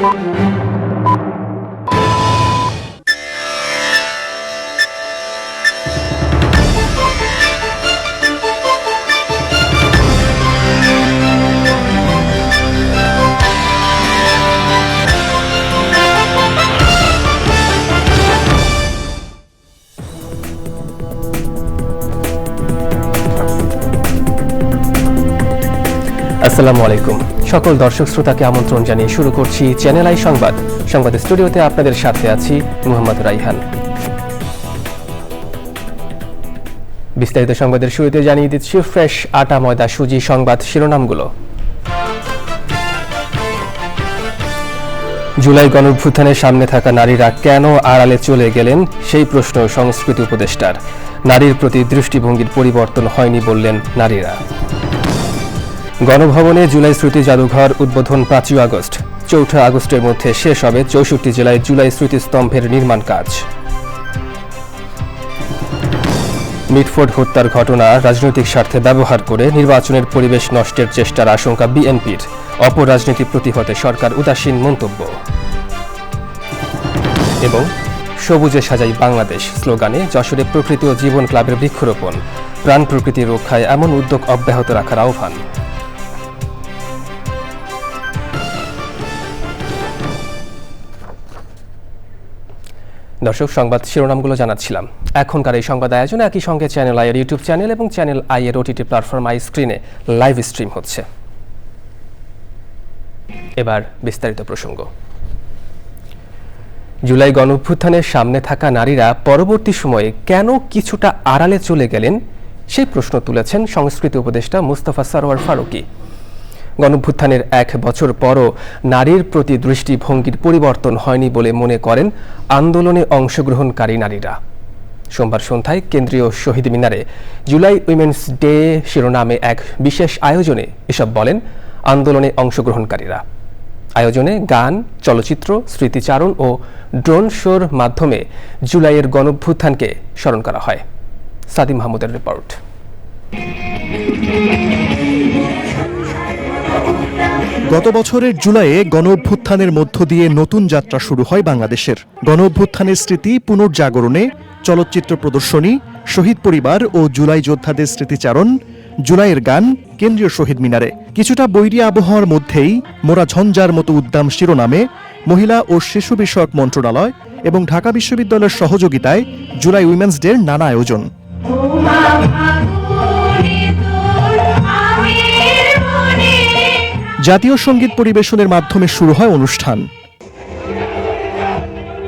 আসসালামু আলাইকুম। সকল দর্শক শ্রোতাকে আমন্ত্রণ জানিয়ে শুরু করছি চ্যানেল আই সংবাদ। সংবাদের স্টুডিওতে আপনাদের সাথে আছি মোহাম্মদ রাইহান। বিস্তারিত সংবাদের শুরুতে জানিয়ে দিচ্ছি ফ্রেশ আটা ময়দা সুজি সংবাদ শিরোনামগুলো। জুলাই গণঅভ্যুত্থানের সামনে থাকা নারীরা কেন আড়ালে চলে গেলেন সেই প্রশ্ন সংস্কৃতি উপদেষ্টার। নারীর প্রতি দৃষ্টিভঙ্গির পরিবর্তন হয়নি বললেন নারীরা। গণভবনে জুলাই স্মৃতি জাদুঘর উদ্বোধন ৫ই আগস্ট। ৪ঠা আগস্টের মধ্যে শেষ হবে ৬৪ জেলায় জুলাই স্মৃতিস্তম্ভের নির্মাণ কাজ। মিটফোর্ড হত্যার ঘটনা রাজনৈতিক স্বার্থে ব্যবহার করে নির্বাচনের পরিবেশ নষ্টের চেষ্টার আশঙ্কা বিএনপির। অপরাজনীতি প্রতিহতে সরকার উদাসীন মন্তব্য। এবং সবুজে সাজাই বাংলাদেশ স্লোগানে যশোরে প্রকৃতি ও জীবন ক্লাবের বৃক্ষরোপণ। প্রাণ প্রকৃতি রক্ষায় এমন উদ্যোগ অব্যাহত রাখার আহ্বান। দর্শক, সংবাদ শিরোনামগুলো জানাচ্ছিলাম। এখনকার এই সংবাদ আয়োজনে একই সঙ্গে চ্যানেল আই এর ইউটিউব চ্যানেল এবং চ্যানেল আই এর ওটিটি প্ল্যাটফর্ম আই স্ক্রিনে লাইভ স্ট্রিম হচ্ছে। এবার বিস্তারিত প্রসঙ্গ। জুলাই গণঅভ্যুত্থানের সামনে থাকা নারীরা পরবর্তী সময়ে কেন কিছুটা আড়ালে চলে গেলেন সেই প্রশ্ন তুলেছেন সংস্কৃতি উপদেষ্টা মুস্তাফা সরোয়ার ফারুকী। গণঅভ্যুত্থানের ১ বছর পরও নারীর প্রতি দৃষ্টিভঙ্গির পরিবর্তন হয়নি বলে মনে করেন আন্দোলনে অংশগ্রহণকারী নারীরা। সোমবার সন্ধ্যায় কেন্দ্রীয় শহীদ মিনারে জুলাই উইমেন্স ডে শিরোনামে এক বিশেষ আয়োজনে এসব বলেন আন্দোলনে অংশগ্রহণকারীরা। আয়োজনে গান, চলচ্চিত্র, স্মৃতিচারণ ও ড্রোন শোর মাধ্যমে জুলাইয়ের গণঅভ্যুত্থানকে স্মরণ করা হয়। সাদি মাহমুদের রিপোর্ট। গত বছরের জুলাইয়ে গণঅভ্যুত্থানের মধ্য দিয়ে নতুন যাত্রা শুরু হয় বাংলাদেশের। গণঅভ্যুত্থানের স্মৃতি পুনর্জাগরণে চলচ্চিত্র প্রদর্শনী, শহীদ পরিবার ও জুলাই যোদ্ধাদের স্মৃতিচারণ, জুলাইয়ের গান কেন্দ্রীয় শহীদ মিনারে। কিছুটা বৈরী আবহাওয়ার মধ্যেই মোরা ঝঞ্ঝার মতো উদ্দাম শিরোনামে মহিলা ও শিশু বিষয়ক মন্ত্রণালয় এবং ঢাকা বিশ্ববিদ্যালয়ের সহযোগিতায় জুলাই উইমেন্স ডের নানা আয়োজন। জাতীয় সঙ্গীত পরিবেশনের মাধ্যমে শুরু হয় অনুষ্ঠান।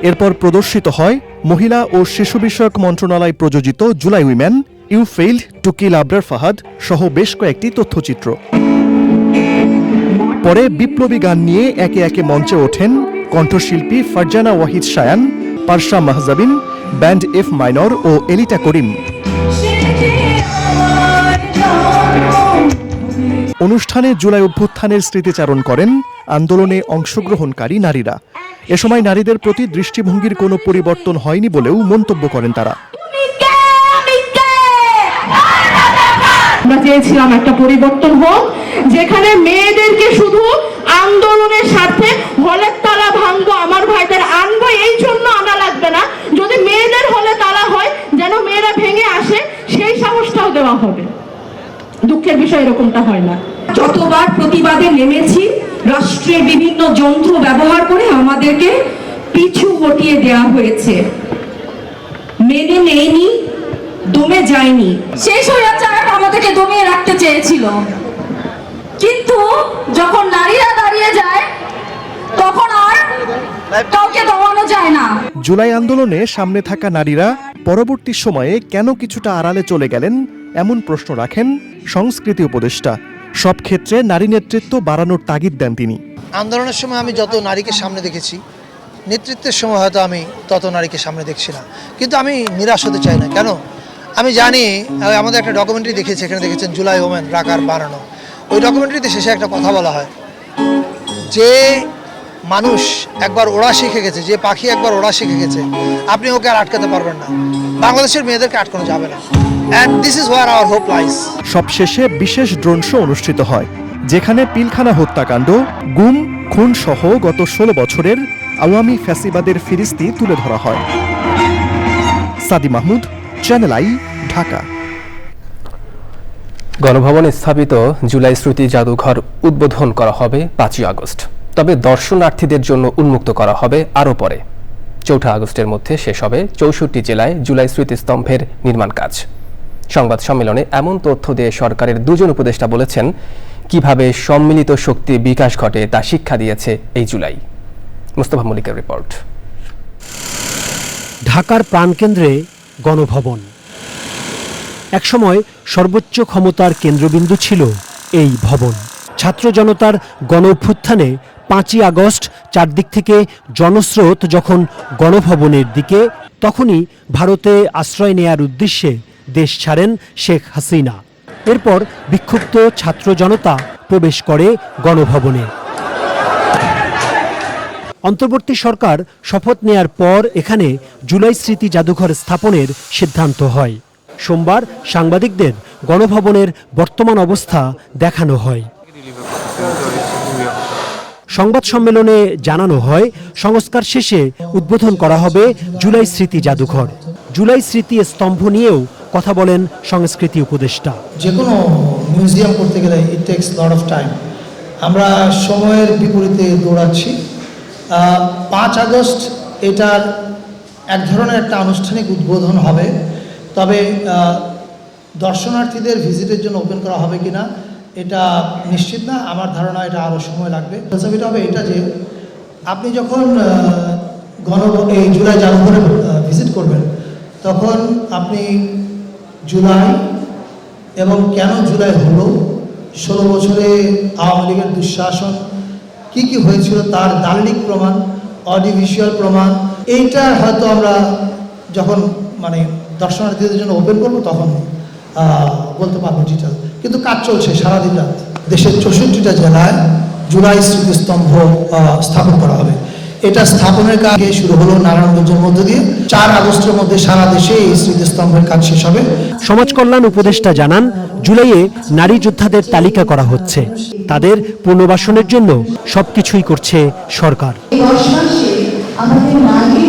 এরপর প্রদর্শিত হয় মহিলা ও শিশু বিষয়ক মন্ত্রণালয় প্রযোজিত July women, you failed to kill Abrar Fahad সহ বেশ কয়েকটি তথ্যচিত্র। পরে বিপ্লবী গান নিয়ে একে একে মঞ্চে ওঠেন কণ্ঠশিল্পী Farzana Wahid Shayan, Parsha Mahjabin, band F minor ও এলিটা করিম। অনুষ্ঠানে জুলাই অভ্যুত্থানের স্মৃতিচারণ করেন আন্দোলনে অংশগ্রহণকারী নারীরা। এ সময় নারীদের প্রতি দৃষ্টিভঙ্গির কোনো পরিবর্তন হয়নি বলেও মন্তব্য করেন তারা। আমরা চেয়েছিলাম একটা পরিবর্তন হোক, যেখানে মেয়েদেরকে শুধু আন্দোলনের স্বার্থে হলের তালা ভাঙবো, আমার ভাইদের আনবো এই জন্য আনা লাগবে না। যদি মেয়েদের হলে তালা হয় যেন মেয়েরা ভেঙে আসে, সেই সাহসটাও দেওয়া হবে। দুঃখের বিষয় এরকমটা হয় না। যতবার প্রতিবাদে নেমেছি, রাষ্ট্রের বিভিন্ন যন্ত্র ব্যবহার করে আমাদেরকে পিছু হটিয়ে দেওয়া হয়েছে। মেনে নেয়নি, দমে যায়নি। সেই স্বৈরাচার আমাদেরকে দমিয়ে রাখতে চেয়েছিল, কিন্তু যখন নারীরা দাঁড়িয়ে যায় তখন আর কাউকে দমানো যায় না। জুলাই আন্দোলনে সামনে থাকা নারীরা পরবর্তী সময়ে কেন কিছুটা আড়ালে চলে গেলেন এমন প্রশ্ন রাখেন সংস্কৃতি উপদেষ্টা। সব ক্ষেত্রে নারী নেতৃত্ব বাড়ানোর তাগিদ দেন তিনি। আন্দোলনের সময় আমি যত নারীকে সামনে দেখেছি, নেতৃত্বের সময় হয়তো আমি তত নারীকে সামনে দেখছি না, কিন্তু আমি নিরাশ হতে চাই না। কেন? আমি জানি, আমাদের একটা ডকুমেন্টারি দেখেছি, এখানে দেখেছেন জুলাই ওমেন রাকার বানানো। ওই ডকুমেন্টারিতে শেষে একটা কথা বলা হয়, যে মানুষ একবার ওড়া শিখে গেছে, যে পাখি একবার ওড়া শিখে গেছে, আপনি ওকে আর আটকাতে পারবেন না। বাংলাদেশের মেয়েদেরকে আটকানো যাবে না। And this is where our hope lies. সবশেষে বিশেষ ড্রোন শো অনুষ্ঠিত হয়, যেখানে পিলখানা হত্যাকাণ্ড, গুম খুন সহ গত 16 বছরের আওয়ামী ফ্যাসিবাদের ফিরিস্তি তুলে ধরা হয়। সাদি মাহমুদ, চ্যানেল আই, ঢাকা। গণভবনে স্থাপিত জুলাই স্মৃতি জাদুঘর উদ্বোধন করা হবে 5ই আগস্ট, তবে দর্শনার্থীদের জন্য উন্মুক্ত করা হবে আরও পরে। 4 আগস্টের মধ্যে শেষ হবে 64 জেলায় জুলাই স্মৃতিস্তম্ভের নির্মাণ কাজ। সংবাদ সম্মেলনে এমন তথ্য দিয়ে সরকারের 2জন উপদেষ্টা বলেছেন, কিভাবে সম্মিলিত শক্তি বিকাশ ঘটে তা শিক্ষা দিয়েছে এই জুলাই। মুস্তাফা মল্লিকের রিপোর্ট। ঢাকার প্রাণকেন্দ্রে গণভবন। একসময় সর্বোচ্চ ক্ষমতার কেন্দ্রবিন্দু ছিল এই ভবন। ছাত্র জনতার গণ অভ্যুত্থানে 5ই আগস্ট চারদিক থেকে জনস্রোত যখন গণভবনের দিকে, তখনই ভারতে আশ্রয় নেয়ার উদ্দেশ্যে দেশ ছাড়েন শেখ হাসিনা। এরপর বিক্ষুব্ধ ছাত্র জনতা প্রবেশ করে গণভবনে। অন্তর্বর্তী সরকার শপথ নেয়ার পর এখানে জুলাই স্মৃতি জাদুঘর স্থাপনের সিদ্ধান্ত হয়। সোমবার সাংবাদিকদের গণভবনের বর্তমান অবস্থা দেখানো হয়। সংবাদ সম্মেলনে জানানো হয়, সংস্কার শেষে উদ্বোধন করা হবে জুলাই স্মৃতি জাদুঘর। জুলাই স্মৃতি স্তম্ভ নিয়েও কথা বলেন সংস্কৃতি উপদেষ্টা। যে কোনো মিউজিয়াম করতে গেলে ইট টেকস লট অফ টাইম। আমরা সময়ের বিপরীতে দৌড়াচ্ছি। 5 আগস্ট এটার এক ধরনের একটা আনুষ্ঠানিক উদ্বোধন হবে, তবে দর্শনার্থীদের ভিজিটের জন্য ওপেন করা হবে কিনা এটা নিশ্চিত না। আমার ধারণা এটা আরও সময় লাগবে। এটা হবে এটা যে আপনি যখন এই জুলাই জাদুঘরে ভিজিট করবেন, তখন আপনি জুলাই এবং কেন জুলাই হলো, 16 বছরে আওয়ামী লীগের দুঃশাসন কি কি হয়েছিল তার দালিলিক প্রমাণ, অডিও ভিজুয়াল প্রমাণ, এইটা হয়তো আমরা যখন দর্শনার্থীদের জন্য ওপেন করবো তখন বলতে পারবো ডিটেল। কিন্তু কাজ চলছে সারাদিন রাত। দেশের 64টা জেলায় জুলাই স্মৃতিস্তম্ভ স্থাপন করা হবে। এটা স্থাপনের কাজ শুরু হলো নারায়ণগঞ্জের মধ্য দিয়ে। 4 আগস্টের মধ্যে সারা দেশে এই স্মৃতিস্তম্ভের কাজ শেষ হবে। সমাজ কল্যাণ উপদেষ্টা জানান, জুলাইয়ে নারী যোদ্ধাদের তালিকা করা হচ্ছে। তাদের পুনর্বাসনের জন্য সবকিছুই করছে সরকার। আমাদের নারী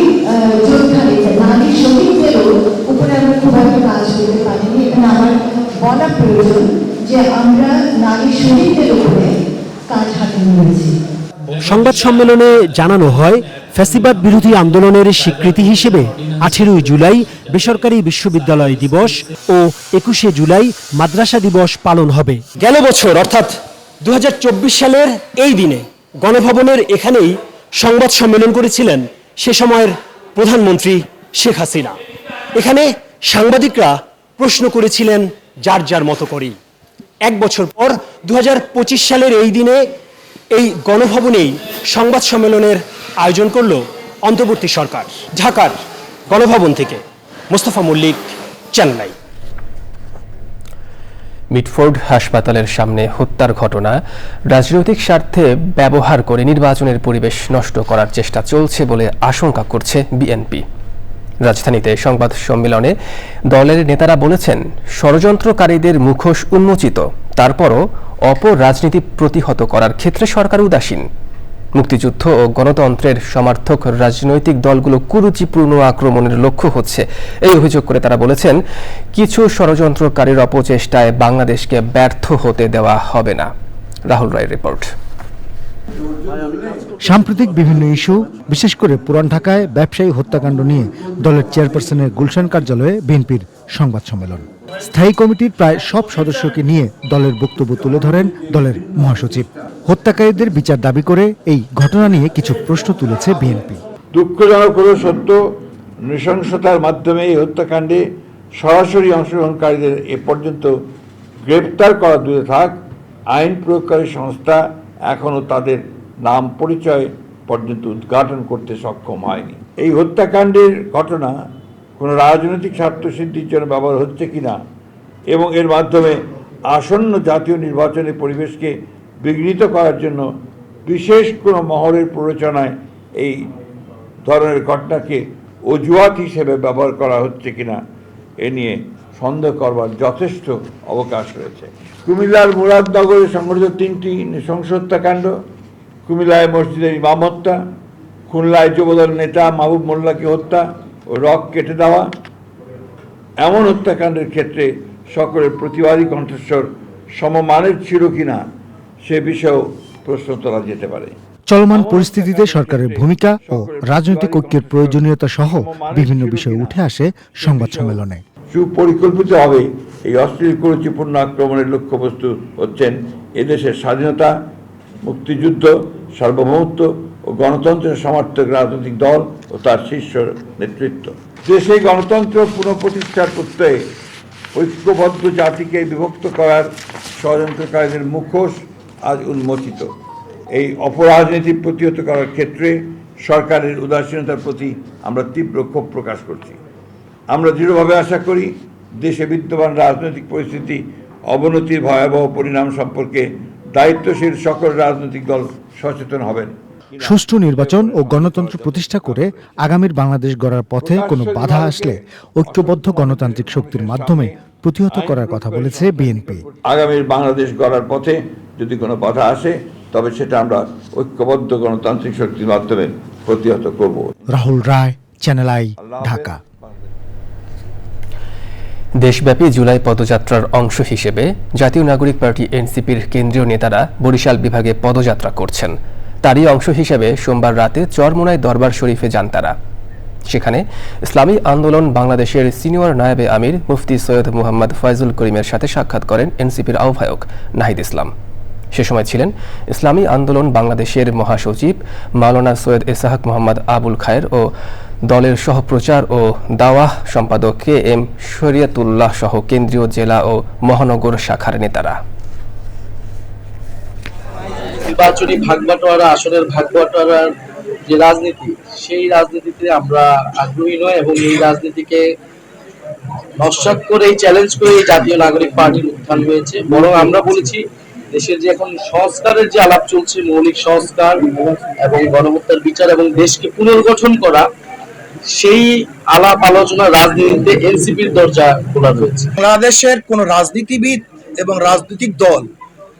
যোদ্ধাদের, নারী শহীদদেরও উপরে আমরা খুব একটা কাজ করতে পারিনি। এখানে আমার বলা প্রয়োজন যে আমরা নারী শহীদদের উপরে কাজ হাতে নিয়েছি। সংবাদ সম্মেলনে জানানো হয়, ফ্যাসিবাদ বিরোধী আন্দোলনের স্বীকৃতি হিসেবে 18 জুলাই বেসরকারি বিশ্ববিদ্যালয় দিবস ও 21 জুলাই মাদ্রাসা দিবস পালন হবে। গেল বছর অর্থাৎ 2024 সালের এই দিনে গণভবনের এখানেই সংবাদ সম্মেলন করেছিলেন সে সময়ের প্রধানমন্ত্রী শেখ হাসিনা। এখানে সাংবাদিকরা প্রশ্ন করেছিলেন যার যার মতো করেই। 1 বছর পর 2025 সালের এই দিনে এই গণভবনেই সংবাদ সম্মেলনের আয়োজন করল অন্তর্বর্তী সরকার। ঢাকার গণভবন থেকে Mustafa Mallik, channel I. Mitford হাসপাতালের সামনে হত্যার ঘটনা রাজনৈতিক স্বার্থে ব্যবহার করে নির্বাচনের পরিবেশ নষ্ট করার চেষ্টা চলছে বলে আশঙ্কা করছে বিএনপি। রাজধানীতে সংবাদ সম্মেলনে দলের নেতারা বলেছেন, ষড়যন্ত্রকারীদের মুখোশ উন্মোচিত, তারপরও অপরাজনীতি প্রতিহত করার ক্ষেত্রে সরকার উদাসীন। মুক্তিযুদ্ধ ও গণতন্ত্রের সমর্থক রাজনৈতিক দলগুলো কুরুচিপূর্ণ আক্রমণের লক্ষ্য হচ্ছে এই অভিযোগ করে তারা বলেছেন, কিছু ষড়যন্ত্রকারীর অপচেষ্টায় বাংলাদেশকে ব্যর্থ হতে দেওয়া হবে না। রাহুল রায়ের রিপোর্ট। সাম্প্রতিক বিভিন্ন ইস্যু, বিশেষ করে পুরান ঢাকায় ব্যবসায়ী হত্যাকাণ্ড নিয়ে দলের চেয়ারপারসনের গুলশান কার্যালয়ে বিএনপির সংবাদ সম্মেলন। স্থায়ী কমিটির প্রায় সব সদস্যকে নিয়ে দলের বক্তব্য তুলে ধরেন দলের মহাসচিব। হত্যাকারীদের বিচার দাবি করে এই ঘটনা নিয়ে কিছু প্রশ্ন তুলেছে বিএনপি। দুঃখজনক হলো সত্য, নৃশংসতার মাধ্যমে এই হত্যাকাণ্ডে সরাসরি অংশগ্রহণকারীদের এ পর্যন্ত গ্রেপ্তার করা দূরে থাক, আইন প্রয়োগকারী সংস্থা এখনও তাদের নাম পরিচয় পর্যন্ত উদ্ঘাটন করতে সক্ষম হয়নি। এই হত্যাকাণ্ডের ঘটনা কোনো রাজনৈতিক স্বার্থসিদ্ধির জন্য ব্যবহার হচ্ছে কিনা এবং এর মাধ্যমে আসন্ন জাতীয় নির্বাচনের পরিবেশকে বিঘ্নিত করার জন্য বিশেষ কোনো মহলের প্ররোচনায় এই ধরনের ঘটনাকে অজুহাত হিসেবে ব্যবহার করা হচ্ছে কিনা এ নিয়ে সন্দেহ করবার যথেষ্ট অবকাশ রয়েছে। কুমিল্লার মুরাদনগরে সংঘটিত 3টি নৃশংস হত্যাকাণ্ড কুমিল্লায় মসজিদের ইমাম হত্যা, খুলনায় যুবদল নেতা মাহবুব মোল্লাকে হত্যা ও রক কেটে দেওয়া, এমন হত্যাকাণ্ডের ক্ষেত্রে সকলের প্রতিবাদী কণ্ঠস্বর সমমানের ছিল কিনা সে বিষয়েও প্রশ্ন তোলা যেতে পারে। চলমান পরিস্থিতিতে সরকারের ভূমিকা ও রাজনৈতিক ঐক্যের প্রয়োজনীয়তা সহ বিভিন্ন বিষয় উঠে আসে সংবাদ সম্মেলনে। সুপরিকল্পিতভাবে এই অশ্লীল কুরুচিপূর্ণ আক্রমণের লক্ষ্যবস্তু হচ্ছেন এদেশের স্বাধীনতা, মুক্তিযুদ্ধ, সার্বভৌমত্ব ও গণতন্ত্রের সমর্থক রাজনৈতিক দল ও তার শীর্ষ নেতৃত্ব। দেশে গণতন্ত্র পুনঃপ্রতিষ্ঠার প্রত্যয়ে ঐক্যবদ্ধ জাতিকে বিভক্ত করার ষড়যন্ত্রকারীদের মুখোশ আজ উন্মোচিত। এই অপরাজনীতি প্রতিহত করার ক্ষেত্রে সরকারের উদাসীনতার প্রতি আমরা তীব্র ক্ষোভ প্রকাশ করছি। আমরা দৃঢ়ভাবে আশা করি দেশে বিদ্যমান রাজনৈতিক পরিস্থিতি অবনতির ভয়াবহ পরিণাম সম্পর্কে দায়িত্বশীল সকল রাজনৈতিক দল সচেতন হবেন। সুষ্ঠু নির্বাচন ও গণতন্ত্র প্রতিষ্ঠা করে আগামীর বাংলাদেশ গড়ার পথে কোনো বাধা আসলে ঐক্যবদ্ধ গণতান্ত্রিক শক্তির মাধ্যমে প্রতিহত করার কথা বলেছে বিএনপি। আগামীর বাংলাদেশ গড়ার পথে যদি কোনো বাধা আসে তবে সেটা আমরা ঐক্যবদ্ধ গণতান্ত্রিক শক্তির মাধ্যমে প্রতিহত করব। রাহুল রায়, চ্যানেল আই, ঢাকা। দেশব্যাপী জুলাই পদযাত্রার অংশ হিসেবে জাতীয় নাগরিক পার্টি এনসিপির কেন্দ্রীয় নেতারা বরিশাল বিভাগে পদযাত্রা করছেন। তারই অংশ হিসেবে সোমবার রাতে চরমোনাই দরবার শরীফে যান তারা। সেখানে ইসলামী আন্দোলন বাংলাদেশের সিনিয়র নায়েবে আমির মুফতি সৈয়দ মুহাম্মদ ফয়জুল করিমের সাথে সাক্ষাৎ করেন এনসিপির আহ্বায়ক নাহিদ ইসলাম। সে সময় ছিলেন ইসলামী আন্দোলন বাংলাদেশের মহাসচিব মাওলানা সৈয়দ ইসহাক মোহাম্মদ আবুল খায়ের ও দলের সহপ্রচার ও দাওয়াহ সম্পাদক কে এম শরিয়তুল্লাহ সহ কেন্দ্রীয় জেলা ও মহানগর শাখার নেতারা। নির্বাচনী ভাগবাটোয়ারা, আসনের ভাগবাটোয়ারার যে রাজনীতি, সেই রাজনীতিতে আমরা আগ্রহী নয় এবং এই রাজনীতিকে নস্যাৎ করে, চ্যালেঞ্জ করে এই জাতীয় নাগরিক পার্টির উত্থান হয়েছে। বরং আমরা বলেছি দেশের যে এখন সংস্কারের যে আলাপ চলছে, মৌলিক সংস্কার এবং গণহত্যার বিচার এবং দেশকে পুনর্গঠন করা, সেই আলাপ আলোচনা রাজনীতিতে এনসিপির দরজা খোলা রয়েছে। বাংলাদেশের কোন রাজনীতিবিদ এবং রাজনৈতিক দল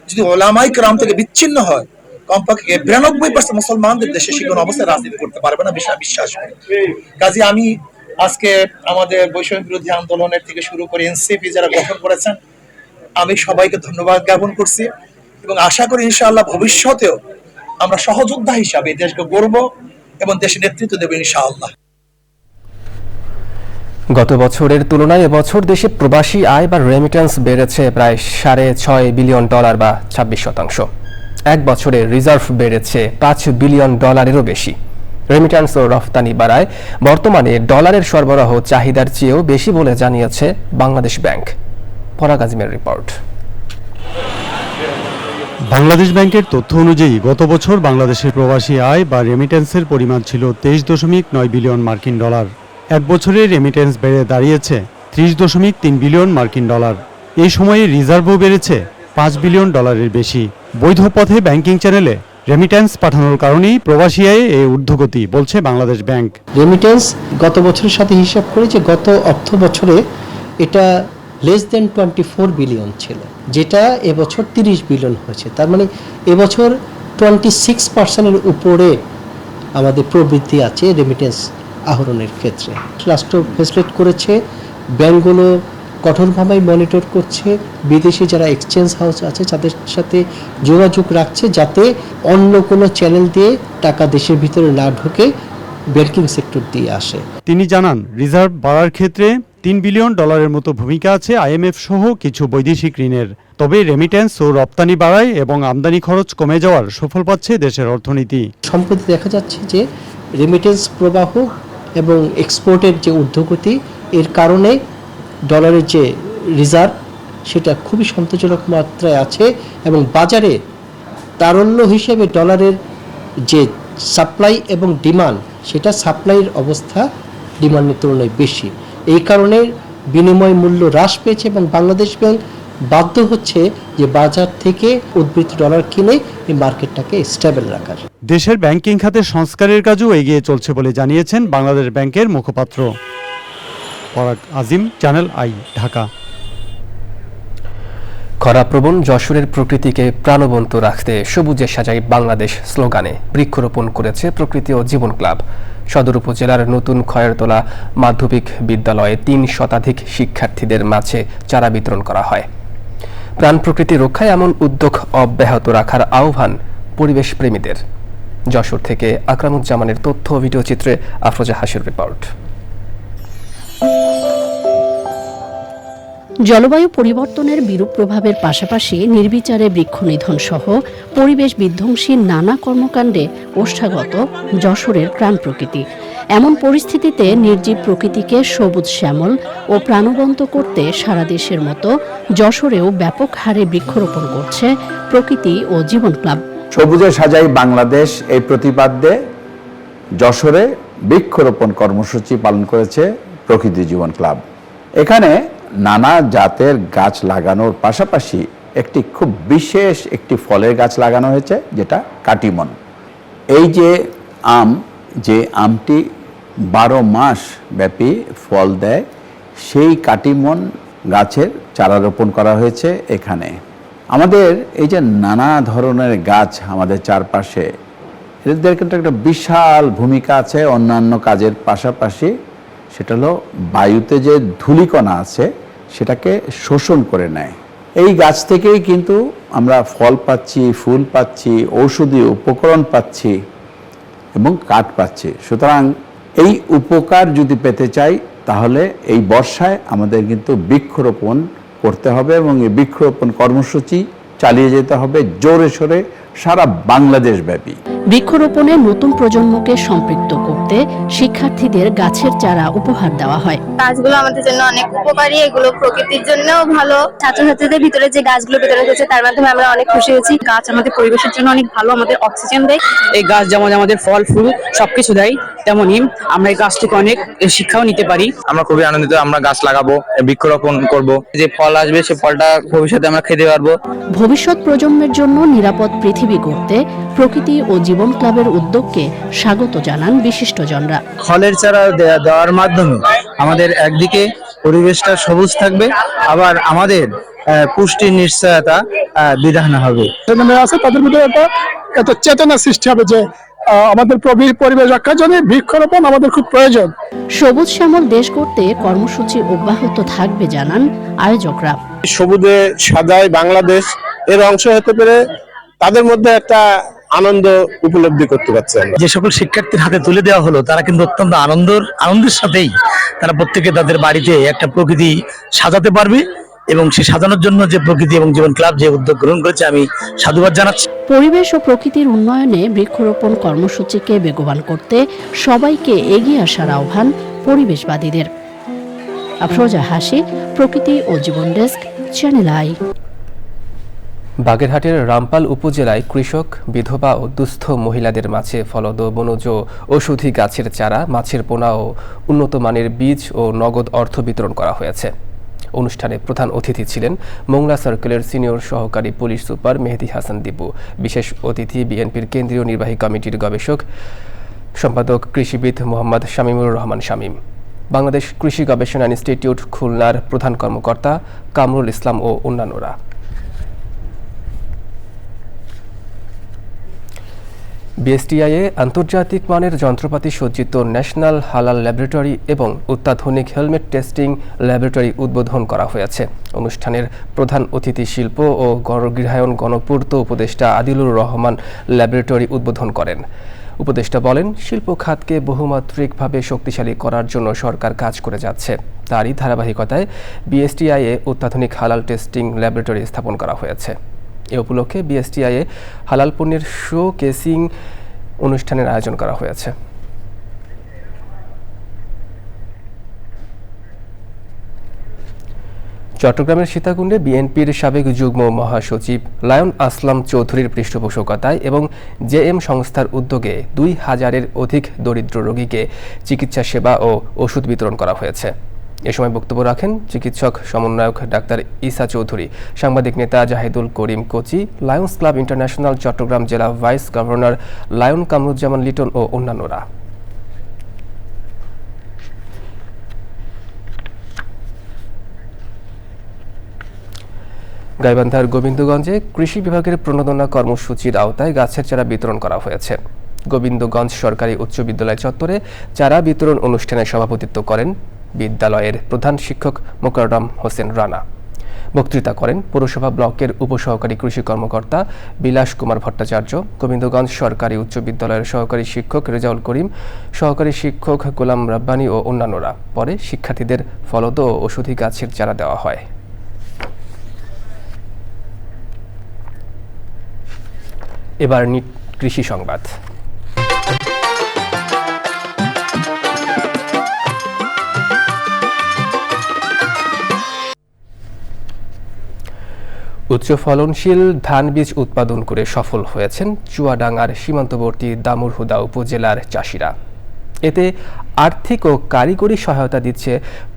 যদি ওলামায়ে কেরাম থেকে বিচ্ছিন্ন হয়, কমপক্ষে 92% মুসলমানদের দেশে সে কোনো অবস্থায় রাজনীতি করতে পারবে না, বিশ্বাস করি। কাজে আমি আজকে আমাদের বৈষম্য বিরোধী আন্দোলনের থেকে শুরু করে এনসিপি যারা গঠন করেছেন, আমি সবাইকে ধন্যবাদ জ্ঞাপন করছি এবং আশা করি ইনশাআল্লাহ ভবিষ্যতেও আমরা সহযোদ্ধা হিসাবে দেশকে গড়ব এবং দেশের নেতৃত্ব দেব ইনশাআল্লাহ। গত বছরের তুলনায় এবছর দেশে প্রবাসী আয় বা রেমিটেন্স বেড়েছে প্রায় $6.5 বিলিয়ন বা 26%। এক বছরে রিজার্ভ বেড়েছে $5 বিলিয়নেরও বেশি। রেমিটেন্স ও রফতানি বাড়ায় বর্তমানে ডলারের সরবরাহ চাহিদার চেয়েও বেশি বলে জানিয়েছে বাংলাদেশ ব্যাংক। ফরাগ আজিমের রিপোর্ট। বাংলাদেশ ব্যাংকের তথ্য অনুযায়ী গত বছর বাংলাদেশের প্রবাসী আয় বা রেমিটেন্সের পরিমাণ ছিল $23.9 বিলিয়ন মার্কিন ডলার। এক বছরে রেমিটেন্স বেড়ে দাঁড়িয়েছে $30.3 বিলিয়ন মার্কিন ডলার। এই সময়ে রিজার্ভও বেড়েছে $5 বিলিয়ন বেশি। বৈধ পথে ব্যাংকিং চ্যানেলে রেমিটেন্স পাঠানোর কারণেই প্রবাসী আয়ে এই ঊর্ধ্বগতি, বলছে বাংলাদেশ ব্যাংক। রেমিটেন্স গত বছরের সাথে হিসাব করে যে গত অর্থ বছরে এটা লেস দেন 24 বিলিয়ন ছিল, যেটা এবছর 30 বিলিয়ন হয়েছে। তার মানে এবছর 26%-এর উপরে আমাদের প্রবৃদ্ধি আছে রেমিটেন্স আহরণের ক্ষেত্রে। রাষ্ট্র ফেসিলিটেট করেছে, ব্যাংকগুলো কঠোরভাবে মনিটর করছে, বিদেশি যারা এক্সচেঞ্জ হাউস আছে তাদের সাথে যোগাযোগ রাখছে যাতে অন্য কোনো চ্যানেল দিয়ে টাকা দেশের ভিতরে না ঢোকে, ব্যাংকিং সেক্টর দিয়ে আসে। তিনি জানান, রিজার্ভ বাড়ার ক্ষেত্রে $3 বিলিয়ন মতো ভূমিকা আছে আইএমএফ সহ কিছু বৈদেশিক ঋণের। তবে রেমিটেন্স ও রপ্তানি বাড়ায় এবং আমদানি খরচ কমে যাওয়ার সুফল পাচ্ছে দেশের অর্থনীতি। সম্প্রতি দেখা যাচ্ছে যে রেমিটেন্স প্রবাহ এবং এক্সপোর্টের যে ঊর্ধ্বগতি, এর কারণে ডলারের যে রিজার্ভ সেটা খুবই সন্তোষজনক মাত্রায় আছে এবং বাজারে তারল্য হিসেবে ডলারের যে সাপ্লাই এবং ডিমান্ড, সেটা সাপ্লাইয়ের অবস্থা ডিমান্ডের তুলনায় বেশি। এই কারণে বিনিময় মূল্য হ্রাস পেয়েছে এবং বাংলাদেশ ব্যাংক বাধ্য হচ্ছে যে বাজার থেকে উদ্বৃত্ত ডলার কিনে এই মার্কেটটাকে স্টেবল রাখার। দেশের ব্যাংকিং খাতের সংস্কারের কাজও এগিয়ে চলছে বলে জানিয়েছেন বাংলাদেশ ব্যাংকের মুখপাত্র। ফরাগ আজিম, চ্যানেল আই, ঢাকা। খরাপ্রবণ যশোরের প্রকৃতিকে প্রাণবন্ত রাখতে সবুজে সাজাই বাংলাদেশ স্লোগানে বৃক্ষরোপণ করেছে প্রকৃতি ও জীবন ক্লাব। সদর উপজেলার নতুন খয়েরতলা মাধ্যমিক বিদ্যালয়ে ৩ শতাধিক শিক্ষার্থীদের মাঝে চারা বিতরণ করা হয়। প্রাণ প্রকৃতি রক্ষায় এমন উদ্যোগ অব্যাহত রাখার আহ্বান পরিবেশ প্রেমীদের। যশোর থেকে আকরামুজ্জামানের তথ্য ও ভিডিও চিত্রে আফরোজা হাসির রিপোর্ট। জলবায়ু পরিবর্তনের বিরূপ প্রভাবের পাশাপাশি নির্বিচারে বৃক্ষনিধন সহ পরিবেশ বিধ্বংসী নানা কর্মকাণ্ডে ওষ্ঠাগত যশোরের প্রাণ প্রকৃতি। এমন পরিস্থিতিতে নির্জীব প্রকৃতিকে সবুজ শ্যামল ও প্রাণবন্ত করতে সারা দেশের মতো যশোরেও ব্যাপক হারে বৃক্ষরোপণ করছে প্রকৃতি ও জীবন ক্লাব। সবুজে সাজাই বাংলাদেশ এই প্রতিপাদ্যে যশোরে বৃক্ষরোপণ কর্মসূচি পালন করেছে প্রকৃতি জীবন ক্লাব। এখানে নানা জাতের গাছ লাগানোর পাশাপাশি একটি খুব বিশেষ একটি ফলের গাছ লাগানো হয়েছে, যেটা কাটিমন। এই যে আমটি 12 মাস ব্যাপী ফল দেয়, সেই কাটিমন গাছের চারা রোপণ করা হয়েছে এখানে। আমাদের এই যে নানা ধরনের গাছ আমাদের চারপাশে, এদের কিন্তু একটা বিশাল ভূমিকা আছে অন্যান্য কাজের পাশাপাশি। সেটা হলো বায়ুতে যে ধূলিকণা আছে সেটাকে শোষণ করে নেয়। এই গাছ থেকেই কিন্তু আমরা ফল পাচ্ছি, ফুল পাচ্ছি, ঔষধি উপকরণ পাচ্ছি এবং কাঠ পাচ্ছি। সুতরাং এই উপকার যদি পেতে চাই তাহলে এই বর্ষায় আমাদের কিন্তু বৃক্ষরোপণ করতে হবে এবং এই বৃক্ষরোপণ কর্মসূচি চালিয়ে যেতে হবে জোরে সোরে সারা বাংলাদেশ ব্যাপী। বৃক্ষরোপণে নতুন প্রজন্মকে সম্পৃক্ত করতে শিক্ষার্থীদের গাছের চারা উপহার দেওয়া হয়। গাছগুলো আমাদের জন্য অনেক উপকারী, এগুলো প্রকৃতির জন্যও ভালো। ছাত্রছাত্রীদের ভিতরে যে গাছগুলো বিতরণ হয়েছে তার মাধ্যমে আমরা অনেক খুশি হয়েছি। গাছ আমাদের পরিবেশের জন্য অনেক ভালো, আমাদের অক্সিজেন দেয়। এই গাছ যেমন আমাদের ফল ফুল সবকিছু দেয়, তেমনই আমরা এই গাছ থেকে অনেক শিক্ষাও নিতে পারি। আমরা খুবই আনন্দিত, আমরা গাছ লাগাবো, বৃক্ষরোপণ করব, যে ফল আসবে সে ফলটা ভবিষ্যতে আমরা খেতে পারবো। ভবিষ্যৎ প্রজন্মের জন্য নিরাপদ পৃথিবী গড়তে প্রকৃতি ও জীবন ক্লাবের উদ্যোগকে স্বাগত জানান বিশিষ্টজনরা। ফলের চারা দেওয়ার মাধ্যমে আমাদের একদিকে পরিবেশটা সবুজ থাকবে, আবার আমাদের পুষ্টির নিশ্চয়তা বিধান হবে। আছে তাদের মধ্যে একটা চেতনা সৃষ্টি হবে যে আমাদের পরিবেশ রক্ষার জন্য বৃক্ষরোপণ আমাদের খুব প্রয়োজন। সবুজ শ্যামল দেশ গড়তে কর্মসূচি অব্যাহত থাকবে জানান আয়োজকরা। সবুজে সাজাই বাংলাদেশ এর অংশ হতে পেরে তাদের মধ্যে একটা আনন্দ উপলব্ধি করতে পারছে। যে সকল শিক্ষার্থীর হাতে তুলে দেওয়া হলো তারা কিন্তু অত্যন্ত আনন্দের সাথেই তারা প্রত্যেকে তাদের বাড়িতে একটা প্রকৃতি সাজাতে পারবে এবং সে সাজানোর জন্য যে প্রকৃতি এবং জীবন ক্লাব যে উদ্যোগ গ্রহণ করেছে আমি সাধুবাদ জানাচ্ছি। পরিবেশ ও প্রকৃতির উন্নয়নে বৃক্ষরোপণ কর্মসূচিকে বেগবান করতে সবাইকে এগিয়ে আসার আহ্বান পরিবেশবাদীদের। আফরোজা হাসি, প্রকৃতি ও জীবন ডেস্ক, চ্যানেল আই। বাগেরহাটের রামপাল উপজেলায় কৃষক, বিধবা ও দুস্থ মহিলাদের মাঝে ফলদ, বনজ ঔষধি গাছের চারা, মাছের পোনা ও উন্নত মানের বীজ ও নগদ অর্থ বিতরণ করা হয়েছে। অনুষ্ঠানে প্রধান অতিথি ছিলেন মোংলা সার্কেলের সিনিয়র সহকারী পুলিশ সুপার মেহেদি হাসান দীপু। বিশেষ অতিথি বিএনপির কেন্দ্রীয় নির্বাহী কমিটির গবেষক সম্পাদক কৃষিবিদ মোহাম্মদ শামীমুর রহমান শামীম, বাংলাদেশ কৃষি গবেষণা ইনস্টিটিউট খুলনার প্রধান কর্মকর্তা কামরুল ইসলাম ও অন্যান্যরা। বিএসটিআইয়ে আন্তর্জাতিক মানের যন্ত্রপাতি সজ্জিত ন্যাশনাল হালাল ল্যাবরেটরি এবং অত্যাধুনিক হেলমেট টেস্টিং ল্যাবরেটরি উদ্বোধন করা হয়েছে। অনুষ্ঠানের প্রধান অতিথি শিল্প ও গৃহায়ন গণপূর্ত উপদেষ্টা আদিলুর রহমান ল্যাবরেটরি উদ্বোধন করেন। উপদেষ্টা বলেন, শিল্প খাতকে বহুমাত্রিকভাবে শক্তিশালী করার জন্য সরকার কাজ করে যাচ্ছে। তারই ধারাবাহিকতায় বিএসটিআইয়ে অত্যাধুনিক হালাল টেস্টিং ল্যাবরেটরি স্থাপন করা হয়েছে। এ উপলক্ষে বিএসটিআইয়ে হালাল পণ্যের শো কেসিং অনুষ্ঠানের আয়োজন করা হয়েছে। চট্টগ্রামের সীতাকুণ্ডে বিএনপির সাবেক যুগ্ম মহাসচিব লায়ন আসলাম চৌধুরীর পৃষ্ঠপোষকতায় এবং জেএম সংস্থার উদ্যোগে 2000-এর অধিক দরিদ্র রোগীকে চিকিৎসা সেবা ও ওষুধ বিতরণ করা হয়েছে। এ সময় বক্তব্য রাখেন চিকিৎসক সমন্বয়ক ডাক্তার ঈসা চৌধুরী, সাংবাদিক নেতা Zahidul Karim Kochi, Lions Club International Chittagong জেলা vice governor lion Kamruzzaman Liton ও অন্যান্যরা। গাইবান্ধার গোবিন্দগঞ্জে কৃষি বিভাগের প্রণোদনা কর্মসূচির আওতায় গাছের চারা বিতরণ করা হয়েছে। গোবিন্দগঞ্জ সরকারি উচ্চ বিদ্যালয় চত্বরে চারা বিতরণ অনুষ্ঠানে সভাপতিত্ব করেন বিদ্যালয়ের প্রধান শিক্ষক মোকাররম হোসেন রানা। বক্তৃতা করেন পৌরসভা ব্লকের উপসহকারী কৃষি কর্মকর্তা বিলাস কুমার ভট্টাচার্য, গোবিন্দগঞ্জ সরকারি উচ্চ বিদ্যালয়ের সহকারী শিক্ষক রেজাউল করিম, সহকারী শিক্ষক গোলাম রাব্বানী ও অন্যান্যরা। পরে শিক্ষার্থীদের ফলদ ও ওষুধি গাছের চারা দেওয়া হয়। এবার কৃষি সংবাদ। উচ্চ ফলনশীল ধান বীজ উৎপাদন করে সফল হয়েছেন চুয়াডাঙ্গার সীমান্তবর্তী দামুড়হুদা উপজেলার চাষিরা। এতে আর্থিক ও কারিগরি সহায়তা দিচ্ছে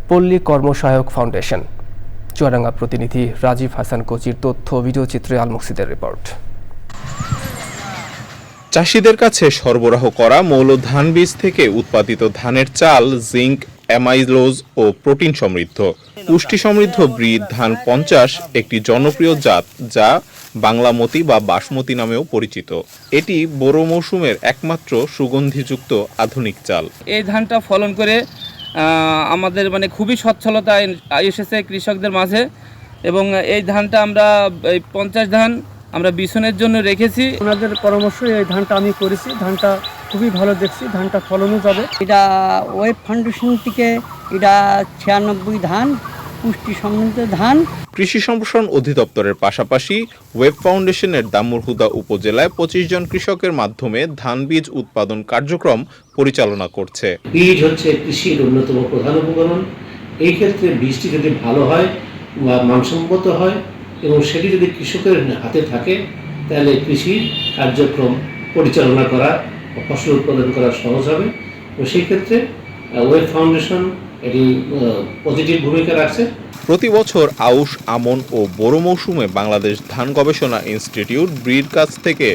পল্লী কর্মসহায়ক ফাউন্ডেশন। চুয়াডাঙ্গা প্রতিনিধি রাজীব হাসান কোচির তথ্য ভিডিও চিত্রে আল মুকসিদের রিপোর্ট। চাষিদের কাছে সরবরাহ করা মৌল ধান বীজ থেকে উৎপাদিত ধানের চাল জিঙ্ক, অ্যামাইলোজ ও প্রোটিন সমৃদ্ধ। পুষ্টি সমৃদ্ধ ব্রিড ধান 50 একটি জনপ্রিয় জাত যা বাংলামতি বা বাসমতি নামেও পরিচিত। এটি বোরো মৌসুমের একমাত্র সুগন্ধিযুক্ত আধুনিক চাল। এই ধানটা ফলন করে আমাদের খুবই সচ্ছলতা এসেছে কৃষকদের মাঝে, এবং এই ধানটা আমরা 50 ধান আমরা বিছনের জন্য রেখেছি। ওনাদের পরামর্শ এই ধানটা আমি করেছি, ধানটা খুবই ভালো দেখছি, ধানটা ফলনও যাবে। এটা ওয়েব ফাউন্ডেশন থেকে এটা 96 ধান পুষ্টি সমৃদ্ধ ধান। কৃষি সম্প্রসারণ অধিদপ্তরের পাশাপাশি ওয়েব ফাউন্ডেশনের দামুড়হুদা উপজেলায় 25 জন কৃষকের মাধ্যমে ধান বীজ উৎপাদন কার্যক্রম পরিচালনা করছে। বীজ হচ্ছে কৃষির অন্যতম প্রধান উপকরণ। এই ক্ষেত্রে বীজটি যদি ভালো হয় বা মানসম্মত হয় এবং সেটি যদি কৃষকের হাতে থাকে তাহলে কৃষির কার্যক্রম পরিচালনা করা, ফসল উৎপাদন করা সহজ হবে। এবং সেই ক্ষেত্রে ওয়েব ফাউন্ডেশন এটি পজিটিভ ভূমিকা রাখছে। প্রতি বছর আউশ, আমন ও বোরো মৌসুমে বাংলাদেশ ধান গবেষণা ইনস্টিটিউট ব্রিড কাছ থেকে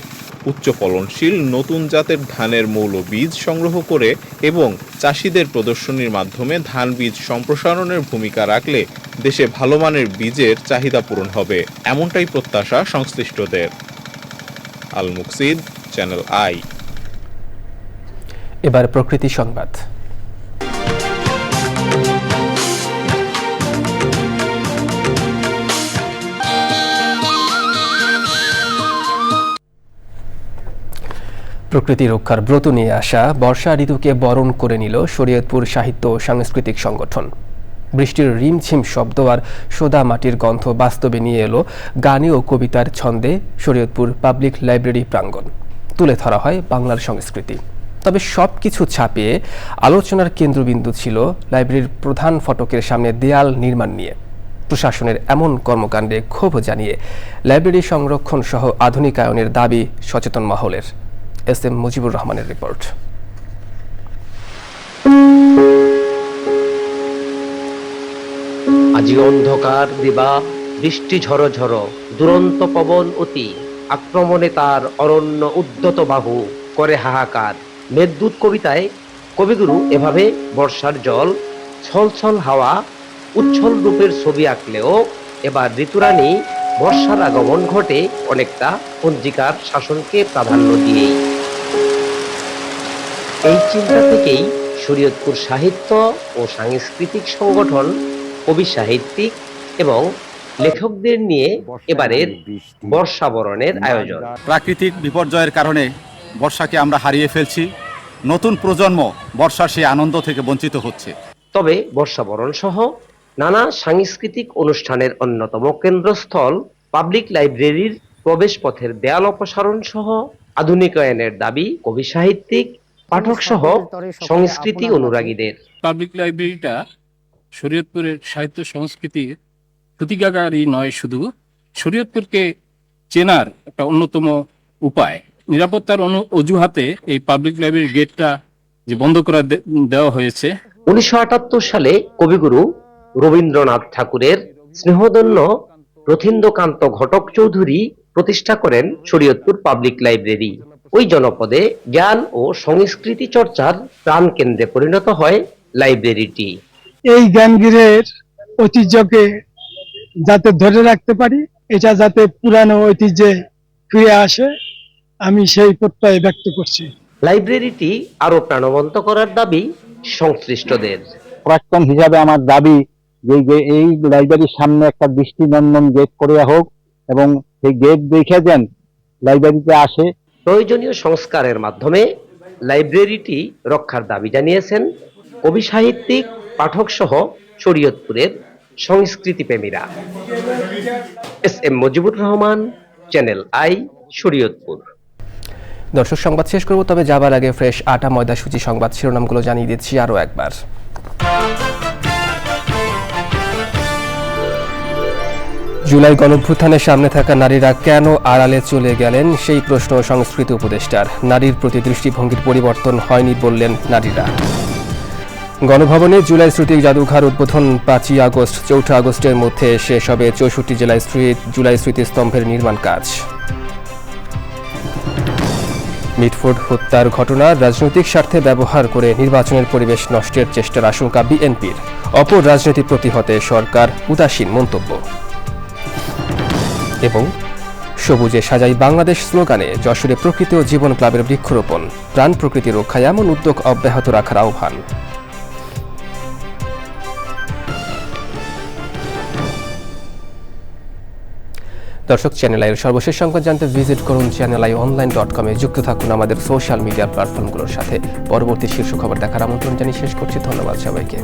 উচ্চ ফলনশীল নতুন জাতের ধানের মৌল বীজ সংগ্রহ করে এবং চাষিদের প্রদর্শনীর মাধ্যমে ধান বীজ সম্প্রসারণের ভূমিকা রাখলে দেশে ভালো মানের বীজের চাহিদা পূরণ হবে, এমনটাই প্রত্যাশা সংশ্লিষ্টদের। আল মুকসিদ, চ্যানেল আই। এবার প্রকৃতি সংবাদ। প্রকৃতি রক্ষার ব্রত নিয়ে আসা বর্ষা ঋতুকে বরণ করে নিল শরীয়তপুর সাহিত্য ও সাংস্কৃতিক সংগঠন। বৃষ্টির রিমঝিম শব্দ আর সোদা মাটির গন্ধ বাস্তবে নিয়ে এলো গানে ও কবিতার ছন্দে শরীয়তপুর পাবলিক লাইব্রেরি প্রাঙ্গণ। তুলে ধরা হয় বাংলার সংস্কৃতি। তবে সবকিছু ছাপিয়ে আলোচনার কেন্দ্রবিন্দু ছিল লাইব্রেরির প্রধান ফটকের সামনে দেয়াল নির্মাণ নিয়ে। প্রশাসনের এমন কর্মকাণ্ডে ক্ষোভ জানিয়ে লাইব্রেরি সংরক্ষণ সহ আধুনিকায়নের দাবি সচেতন মহলের। এস এম মুজিবুর রহমানের রিপোর্ট। আজি অন্ধকার দিবা, বৃষ্টি ঝড় ঝড়, দুরন্ত পবন অতি, আক্রমণে তার অরণ্য উদ্যত বাহু করে হাহাকার। মেঘদূত কবিতায় কবিগুরু এভাবে বর্ষার জল, ছলছল হাওয়া, উচ্ছল রূপের ছবি আঁকলেও এবার ঋতুরানী বর্ষার আগমন ঘটে অনেকটা পঞ্জিকার শাসনকে প্রাধান্য দিয়েই। এই চিন্তা থেকেই শরীয়তপুর সাহিত্য ও সাংস্কৃতিক সংগঠন কবি সাহিত্যিক এবং লেখকদের নিয়ে এবারের বর্ষাবরণের আয়োজন। প্রাকৃতিক বিপর্যয়ের কারণে বর্ষাকে আমরা হারিয়ে ফেলছি, নতুন প্রজন্ম বর্ষার সেই আনন্দ থেকে বঞ্চিত হচ্ছে। তবে বর্ষাবরণ সহ নানা সাংস্কৃতিক অনুষ্ঠানের অন্যতম কেন্দ্রস্থল পাবলিক লাইব্রেরির প্রবেশ পথের দেয়াল অপসারণ সহ আধুনিকায়নের দাবি কবি সাহিত্যিক, পাঠক সহ সংস্কৃতি অনুরাগীদের। পাবলিক লাইব্রেরিটা শরীয়তপুরের সাহিত্য সংস্কৃতির প্রতিজ্ঞাকারী নয়, শুধু শরীয়তপুরকে চেনার একটা অন্যতম উপায়। নিরাপত্তার অজুহাতে এই পাবলিক লাইব্রেরির গেটটা যে বন্ধ করে দেওয়া হয়েছে। 1978 সালে কবিগুরু রবীন্দ্রনাথ ঠাকুরের স্নেহধন্য রথীন্দ্রকান্ত ঘটক চৌধুরী প্রতিষ্ঠা করেন শরীয়তপুর পাবলিক লাইব্রেরি। ওই জনপদে জ্ঞান ও সংস্কৃতি চর্চার প্রাণ কেন্দ্রে পরিণত হয় লাইব্রেরিটি। এই জ্ঞানগিরের ঐতিহ্যকে যাতে ধরে রাখতে পারি এটা যাতে পুরানো ঐতিহ্যে ফিরে আসে, আমি সেই প্রত্যয় ব্যক্ত করছি। লাইব্রেরিটি আরো প্রাণবন্ত করার দাবি সংশ্লিষ্টদের। প্রাক্তন হিসাবে আমার দাবি যে এই লাইব্রেরির সামনে একটা দৃষ্টিনন্দন গেট করে হোক এবং সেই গেট দেখে যেন লাইব্রেরিতে আসে। প্রয়োজনীয় সংস্কারের মাধ্যমে লাইব্রেরিটি রক্ষার দাবি জানিয়েছেন কবি সাহিত্যিক পাঠক সহ শরীয়তপুরের সংস্কৃতি প্রেমীরা। S M. Mujibur Rahman, channel I, Shariatpur. দর্শক, সংবাদ শেষ করব, তবে যাবার আগে ফ্রেশ আটা ময়দা সুজি সংবাদ শিরোনামগুলো জানিয়ে দিচ্ছি আরও একবার। জুলাই গণঅভ্যুত্থানের সামনে থাকা নারীরা কেন আড়ালে চলে গেলেন, সেই প্রশ্ন সংস্কৃতি উপদেষ্টার। নারীর প্রতি দৃষ্টিভঙ্গির পরিবর্তন হয়নি বললেন নারীরা। গণভবনে জুলাই স্মৃতি জাদুঘর উদ্বোধন 5ই আগস্ট 4 আগস্টের মধ্যে শেষ হবে 64 জেলায় জুলাই স্মৃতিস্তম্ভের নির্মাণ কাজ। মিটফোর্ড হত্যার ঘটনা রাজনৈতিক স্বার্থে ব্যবহার করে নির্বাচনের পরিবেশ নষ্টের চেষ্টার আশঙ্কা বিএনপির। অপর রাজনীতি প্রতিহতে সরকার উদাসীন মন্তব্য। এবং সবুজে সাজাই বাংলাদেশ স্লোগানে যশোরে প্রকৃতি ও জীবন ক্লাবের বৃক্ষরোপণ। প্রাণ প্রকৃতি রক্ষায় এমন উদ্যোগ অব্যাহত রাখার আহ্বান। দর্শক, চ্যানেল আইয়ের সর্বশেষ সংবাদ জানতে ভিজিট করুন channelionline.com এ। যুক্ত থাকুন আমাদের সোশ্যাল মিডিয়া প্ল্যাটফর্মগুলোর সাথে। পরবর্তী শীর্ষ খবর দেখার আমন্ত্রণ জানিয়ে শেষ করছি। ধন্যবাদ সবাইকে।